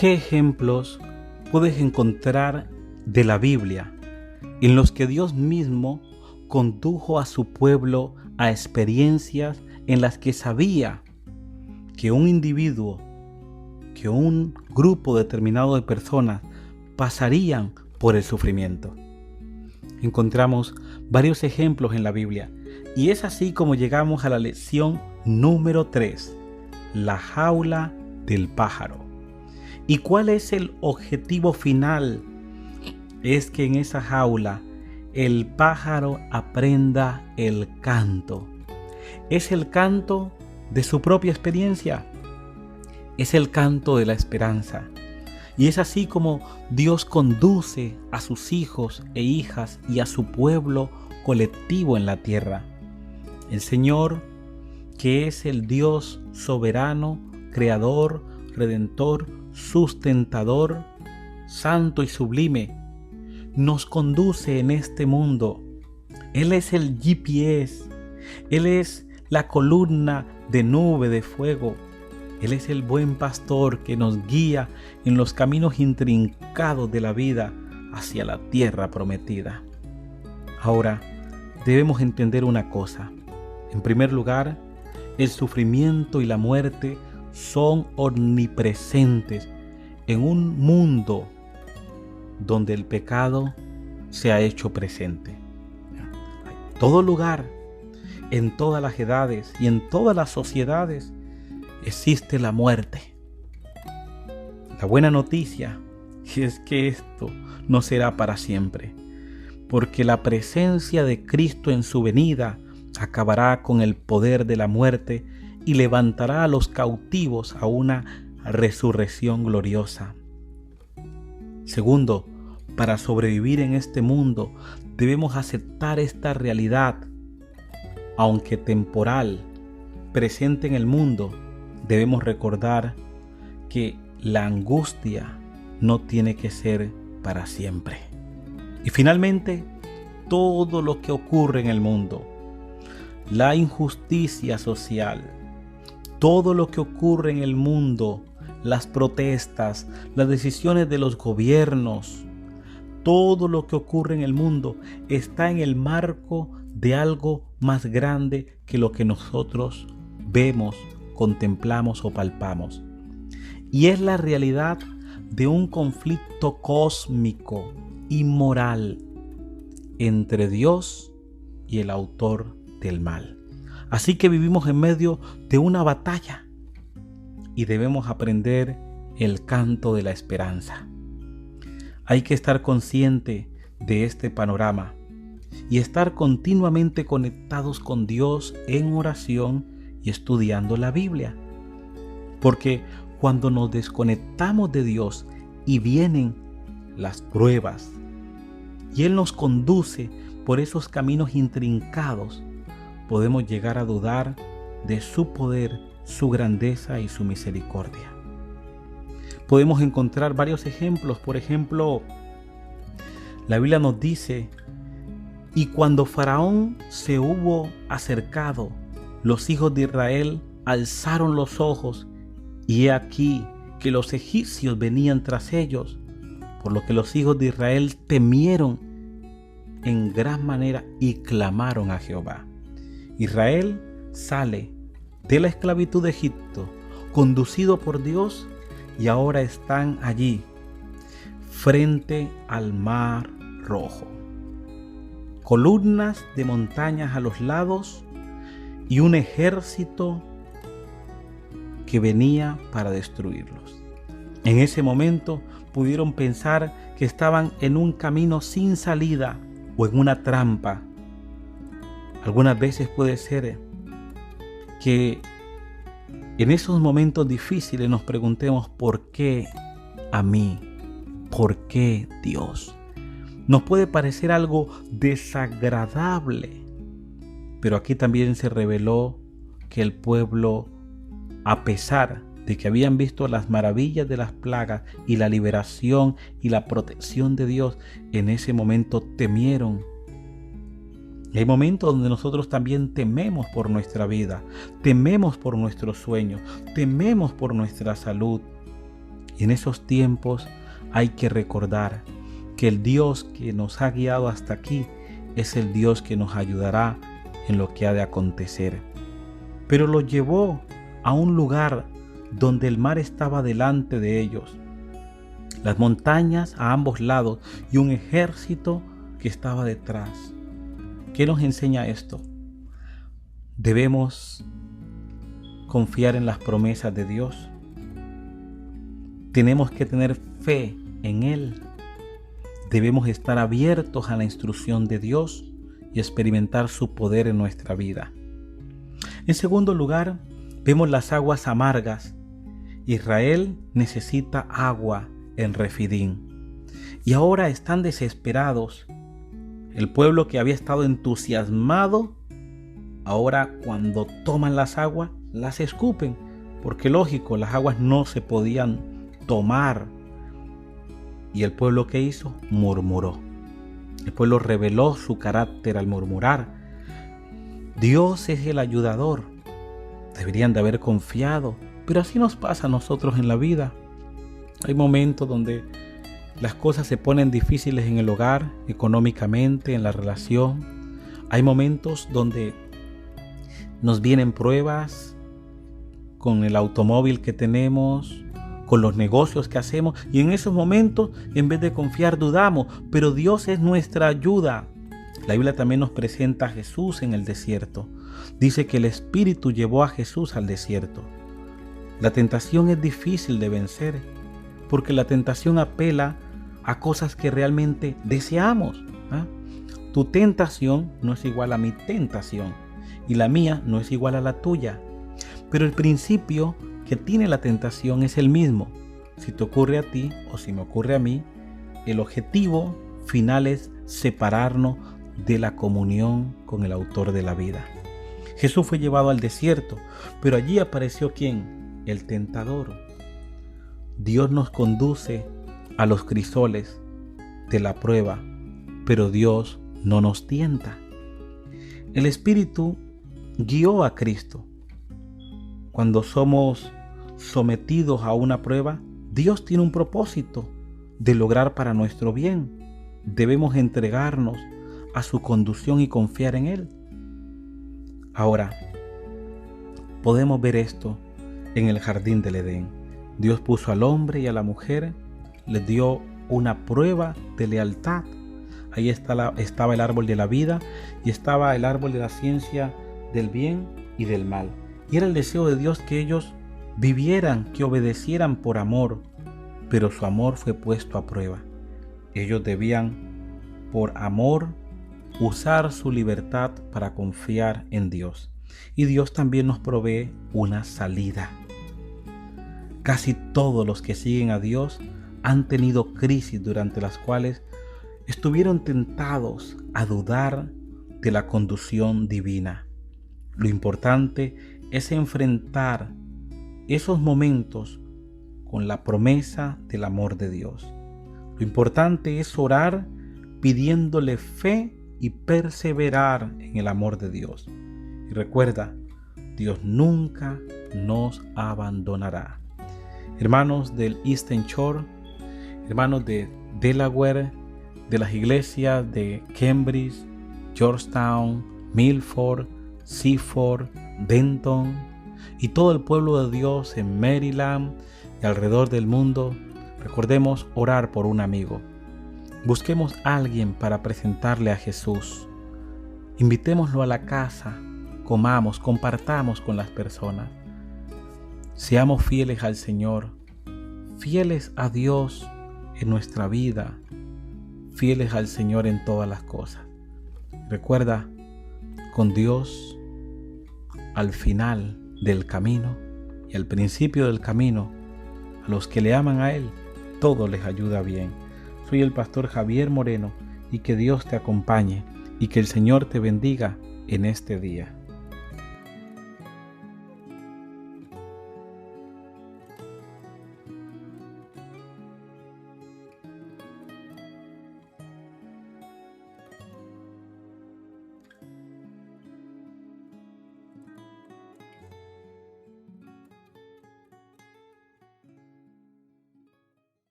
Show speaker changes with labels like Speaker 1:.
Speaker 1: ¿Qué ejemplos puedes encontrar de la Biblia en los que Dios mismo condujo a su pueblo a experiencias en las que sabía que un individuo, que un grupo determinado de personas pasarían por el sufrimiento? Encontramos varios ejemplos en la Biblia y es así como llegamos a la lección número 3, la jaula del pájaro. ¿Y cuál es el objetivo final? Es que en esa jaula el pájaro aprenda el canto. Es el canto de su propia experiencia. Es el canto de la esperanza. Y es así como Dios conduce a sus hijos e hijas y a su pueblo colectivo en la tierra. El Señor, que es el Dios soberano, creador, redentor, sustentador, santo y sublime, nos conduce en este mundo. Él es el GPS, Él es la columna de nube de fuego. Él es el buen pastor que nos guía en los caminos intrincados de la vida hacia la tierra prometida. Ahora, debemos entender una cosa. En primer lugar, el sufrimiento y la muerte son omnipresentes en un mundo donde el pecado se ha hecho presente. En todo lugar, en todas las edades y en todas las sociedades existe la muerte. La buena noticia es que esto no será para siempre, porque la presencia de Cristo en su venida acabará con el poder de la muerte y levantará a los cautivos a una resurrección gloriosa. Segundo, para sobrevivir en este mundo debemos aceptar esta realidad, aunque temporal, presente en el mundo. Debemos recordar que la angustia no tiene que ser para siempre. Y finalmente, todo lo que ocurre en el mundo, la injusticia social, todo lo que ocurre en el mundo, las protestas, las decisiones de los gobiernos, todo lo que ocurre en el mundo está en el marco de algo más grande que lo que nosotros vemos, contemplamos o palpamos. Y es la realidad de un conflicto cósmico y moral entre Dios y el autor del mal. Así que vivimos en medio de una batalla y debemos aprender el canto de la esperanza. Hay que estar consciente de este panorama y estar continuamente conectados con Dios en oración y estudiando la Biblia. Porque cuando nos desconectamos de Dios y vienen las pruebas y Él nos conduce por esos caminos intrincados, podemos llegar a dudar de su poder, su grandeza y su misericordia. Podemos encontrar varios ejemplos. Por ejemplo, la Biblia nos dice: y cuando Faraón se hubo acercado, los hijos de Israel alzaron los ojos, y he aquí que los egipcios venían tras ellos, por lo que los hijos de Israel temieron en gran manera y clamaron a Jehová. Israel sale de la esclavitud de Egipto, conducido por Dios, y ahora están allí, frente al Mar Rojo. Columnas de montañas a los lados y un ejército que venía para destruirlos. En ese momento pudieron pensar que estaban en un camino sin salida o en una trampa. Algunas veces puede ser que en esos momentos difíciles nos preguntemos: ¿por qué a mí? ¿Por qué Dios? Nos puede parecer algo desagradable, pero aquí también se reveló que el pueblo, a pesar de que habían visto las maravillas de las plagas y la liberación y la protección de Dios, en ese momento temieron. Y hay momentos donde nosotros también tememos por nuestra vida, tememos por nuestros sueños, tememos por nuestra salud. Y en esos tiempos hay que recordar que el Dios que nos ha guiado hasta aquí es el Dios que nos ayudará en lo que ha de acontecer. Pero los llevó a un lugar donde el mar estaba delante de ellos, las montañas a ambos lados y un ejército que estaba detrás. ¿Qué nos enseña esto? Debemos confiar en las promesas de Dios. Tenemos que tener fe en Él. Debemos estar abiertos a la instrucción de Dios y experimentar su poder en nuestra vida. En segundo lugar, vemos las aguas amargas. Israel necesita agua en Refidín. Y ahora están desesperados. El pueblo que había estado entusiasmado, ahora cuando toman las aguas, las escupen. Porque lógico, las aguas no se podían tomar. Y el pueblo, ¿qué hizo? Murmuró. El pueblo reveló su carácter al murmurar. Dios es el ayudador. Deberían de haber confiado, pero así nos pasa a nosotros en la vida. Hay momentos donde las cosas se ponen difíciles en el hogar, económicamente, en la relación. Hay momentos donde nos vienen pruebas con el automóvil que tenemos, con los negocios que hacemos, y en esos momentos, en vez de confiar, dudamos, pero Dios es nuestra ayuda. La Biblia también nos presenta a Jesús en el desierto. Dice que el Espíritu llevó a Jesús al desierto. La tentación es difícil de vencer, porque la tentación apela a cosas que realmente deseamos. Tu tentación no es igual a mi tentación, y la mía no es igual a la tuya. Pero el principio que tiene la tentación es el mismo. Si te ocurre a ti o si me ocurre a mí, el objetivo final es separarnos de la comunión con el autor de la vida. Jesús fue llevado al desierto, pero allí apareció ¿quién? El tentador. Dios nos conduce a los crisoles de la prueba, pero Dios no nos tienta. El Espíritu guió a Cristo. Cuando somos sometidos a una prueba, Dios tiene un propósito de lograr para nuestro bien. Debemos entregarnos a su conducción y confiar en Él. Ahora, podemos ver esto en el jardín del Edén. Dios puso al hombre y a la mujer, les dio una prueba de lealtad. Ahí estaba el árbol de la vida y estaba el árbol de la ciencia del bien y del mal. Y era el deseo de Dios que ellos vivieran, que obedecieran por amor, pero su amor fue puesto a prueba. Ellos debían, por amor, usar su libertad para confiar en Dios. Y Dios también nos provee una salida. Casi todos los que siguen a Dios han tenido crisis durante las cuales estuvieron tentados a dudar de la conducción divina. Lo importante es enfrentar esos momentos con la promesa del amor de Dios. Lo importante es orar pidiéndole fe y perseverar en el amor de Dios. Y recuerda, Dios nunca nos abandonará. Hermanos del Eastern Shore, hermanos de Delaware, de las iglesias de Cambridge, Georgetown, Milford, Seaford, Denton y todo el pueblo de Dios en Maryland y alrededor del mundo, recordemos orar por un amigo. Busquemos a alguien para presentarle a Jesús. Invitémoslo a la casa, comamos, compartamos con las personas. Seamos fieles al Señor, fieles a Dios en nuestra vida, fieles al Señor en todas las cosas. Recuerda, con Dios, al final del camino y al principio del camino, a los que le aman a Él, todo les ayuda bien. Soy el pastor Javier Moreno y que Dios te acompañe y que el Señor te bendiga en este día.